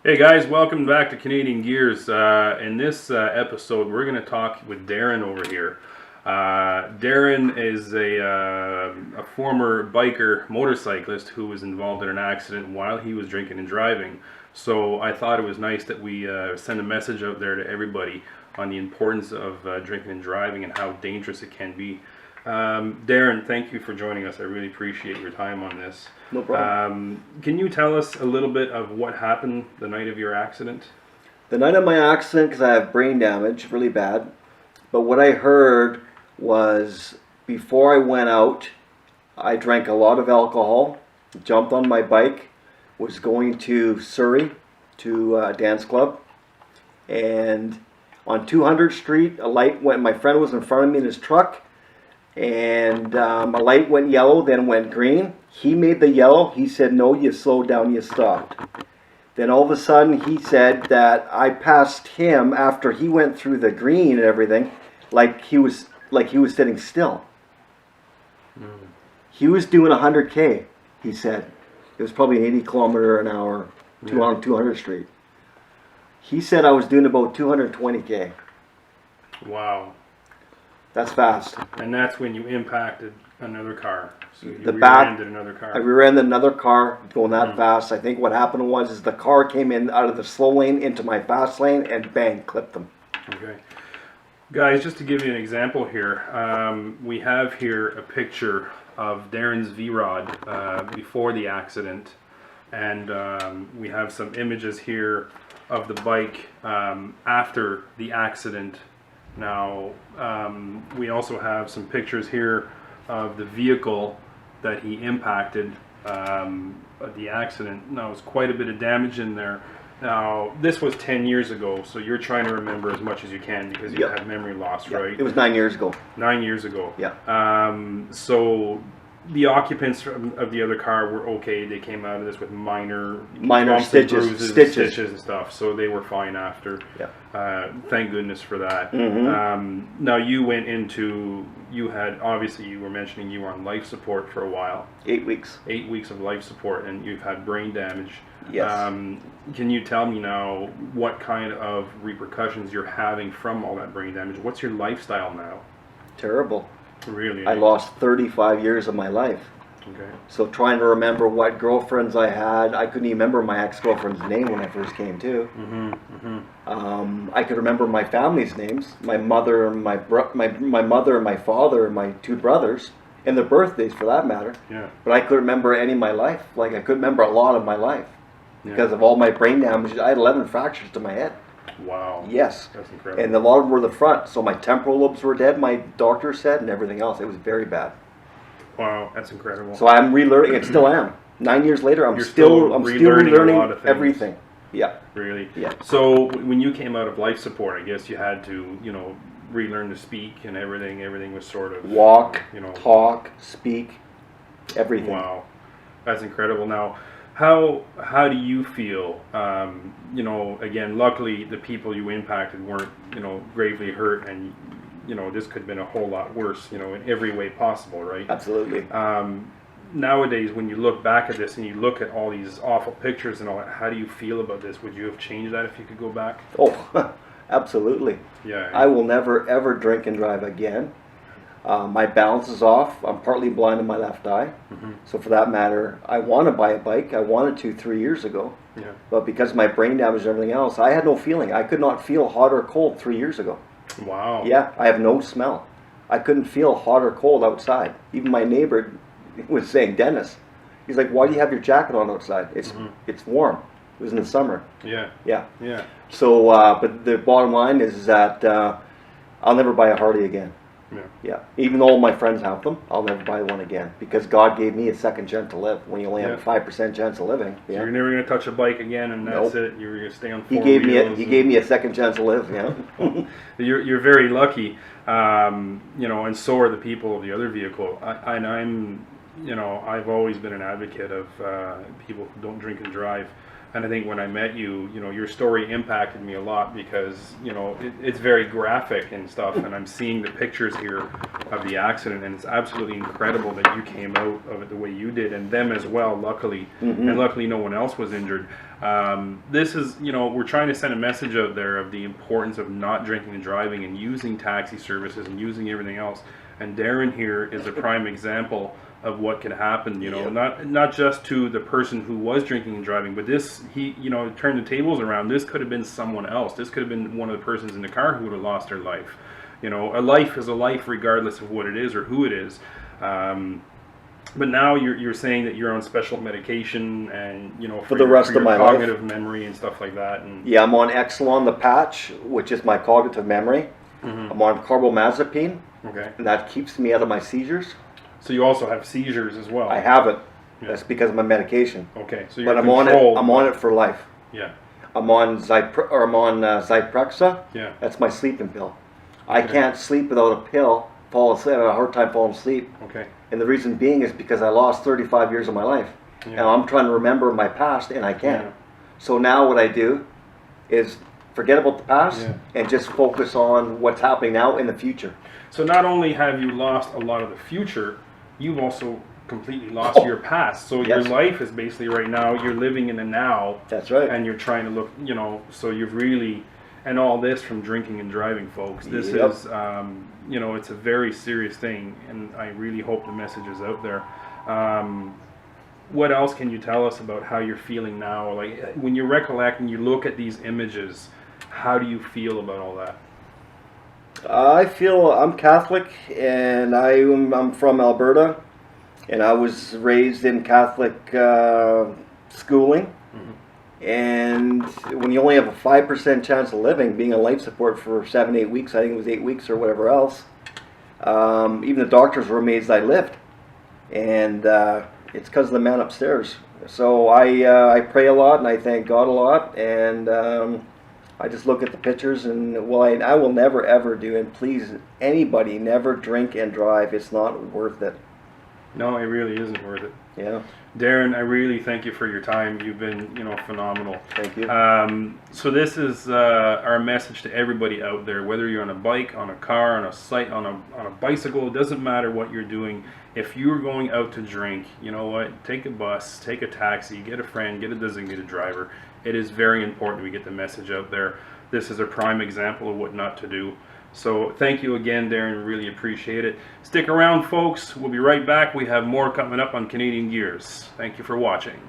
Hey guys, welcome back to Canadian Gears. In this episode, we're going to talk with Darren over here. Darren is a former biker motorcyclist who was involved in an accident while he was drinking and driving. So I thought it was nice that we send a message out there to everybody on the importance of drinking and driving and how dangerous it can be. Darren, thank you for joining us. I really appreciate your time on this. No problem. Can you tell us a little bit of what happened the night of your accident? The night of my accident, because I have brain damage, really bad. But what I heard was before I went out, I drank a lot of alcohol, jumped on my bike, was going to Surrey to a dance club. And on 200th Street, a light went, my friend was in front of me in his truck. And a light went yellow, then went green. He made the yellow. He said, no, you slowed down, you stopped. Then all of a sudden he said that I passed him after he went through the green and everything, like he was sitting still. He was doing 100K, he said. It was probably 80 kilometer an hour on 200th Street. He said I was doing about 220K. Wow. That's fast. And that's when you impacted another car. So you The back, rear-ended another car. I rear-ended another car going that fast. I think what happened was the car came in out of the slow lane into my fast lane and bang, clipped them. Okay. Guys, just to give you an example here, we have here a picture of Darren's V-Rod before the accident. And we have some images here of the bike after the accident. Now, we also have some pictures here of the vehicle that he impacted at the accident. Now, there's quite a bit of damage in there. Now, this was 10 years ago, so you're trying to remember as much as you can because you had memory loss, right? It was 9 years ago. 9 years ago. Yeah. So the occupants of the other car were okay. They came out of this with minor bumps and bruises, stitches and stuff. So they were fine after. Yeah. Thank goodness for that. Now you went into, you were mentioning you were on life support for a while. 8 weeks. 8 weeks of life support, and you've had brain damage. Yes. Can you tell me now what kind of repercussions you're having from all that brain damage? What's your lifestyle now? Terrible. Really? I lost 35 years of my life. Okay. So trying to remember what girlfriends I had, I couldn't even remember my ex-girlfriend's name when I first came to. I could remember my family's names, my mother and my mother and my father and my two brothers, and their birthdays for that matter. Yeah. But I couldn't remember any of my life. Like I couldn't remember a lot of my life because of all my brain damage. I had 11 fractures to my head. Wow. Yes. That's incredible. And a lot of them were the front, so my temporal lobes were dead, my doctor said, and everything else. It was very bad. Wow, that's incredible. So I'm relearning it, still am. 9 years later, I'm still relearning everything. Yeah. Really? Yeah. So when you came out of life support, I guess you had to, relearn to speak and everything. Everything was sort of Walk, talk, speak, everything. Wow. That's incredible. Now, how do you feel? Again, luckily the people you impacted weren't, gravely hurt, and this could have been a whole lot worse, in every way possible, right? Absolutely. Nowadays, when you look back at this and you look at all these awful pictures and all that, how do you feel about this? Would you have changed that if you could go back? Oh, absolutely. Yeah. I will never ever drink and drive again. My balance is off. I'm partly blind in my left eye. So for that matter, I want to buy a bike. I wanted to 3 years ago. Yeah. But because of my brain damage and everything else, I had no feeling. I could not feel hot or cold 3 years ago. Wow. Yeah, I have no smell. I couldn't feel hot or cold outside. Even my neighbor was saying, Dennis, he's like, why do you have your jacket on outside? It's warm. It was in the summer. Yeah. Yeah. Yeah. So, but the bottom line is that I'll never buy a Harley again. Yeah. Yeah. Even though all my friends have them, I'll never buy one again because God gave me a second chance to live when you only have a 5% chance of living. So you're never going to touch a bike again, and that's it. You're going to stay on four He gave wheels. me a second chance to live. Yeah. You're very lucky, and so are the people of the other vehicle. you know, I've always been an advocate of people who don't drink and drive. And I think when I met you, you know, your story impacted me a lot because, you know, it's very graphic and stuff. And I'm seeing the pictures here of the accident, and it's absolutely incredible that you came out of it the way you did, and them as well, luckily. And luckily no one else was injured. This is, you know, we're trying to send a message out there of the importance of not drinking and driving and using taxi services and using everything else. And Darren here is a prime example of what can happen, you know, not just to the person who was drinking and driving, but this, he, you know, turned the tables around. This could have been someone else. This could have been one of the persons in the car who would have lost their life. You know, a life is a life regardless of what it is or who it is. But now you're saying that you're on special medication and, you know, for the rest of my life, cognitive memory and stuff like that. And yeah, I'm on Exelon, the patch, which is my cognitive memory. I'm on carbamazepine, and that keeps me out of my seizures. So you also have seizures as well. I have it. Yeah. That's because of my medication. Okay, so you're but I'm on it for life. Yeah. I'm on Zyprexa. Yeah. That's my sleeping pill. I can't sleep without a pill. Fall asleep. I have a hard time falling asleep. Okay. And the reason being is because I lost 35 years of my life, and I'm trying to remember my past, and I can't. Yeah. So now what I do is forget about the past and just focus on what's happening now in the future. So not only have you lost a lot of the future, you've also completely lost your past. So your life is basically right now, you're living in the now. That's right. And you're trying to look, you know, so you've really, and all this from drinking and driving, folks. This is, you know, it's a very serious thing, and I really hope the message is out there. What else can you tell us about how you're feeling now? Like, when you recollect and you look at these images, how do you feel about all that? I feel I'm Catholic, and I'm from Alberta, and I was raised in Catholic schooling. And when you only have a 5% chance of living, being on life support for 7-8 weeks, I think it was 8 weeks or whatever else, even the doctors were amazed I lived. And it's because of the man upstairs. So I pray a lot, and I thank God a lot, and I just look at the pictures, and well, I will never ever do, and please, anybody, never drink and drive. It's not worth it. No, it really isn't worth it. Yeah. Darren, I really thank you for your time. You've been, you know, phenomenal. Thank you. So this is our message to everybody out there, whether you're on a bike, on a car, on a site, on a bicycle, it doesn't matter what you're doing. If you're going out to drink, you know what, take a bus, take a taxi, get a friend, get a designated driver. It is very important we get the message out there. This is a prime example of what not to do. So thank you again, Darren. Really appreciate it. Stick around, folks. We'll be right back. We have more coming up on Canadian Gears. Thank you for watching.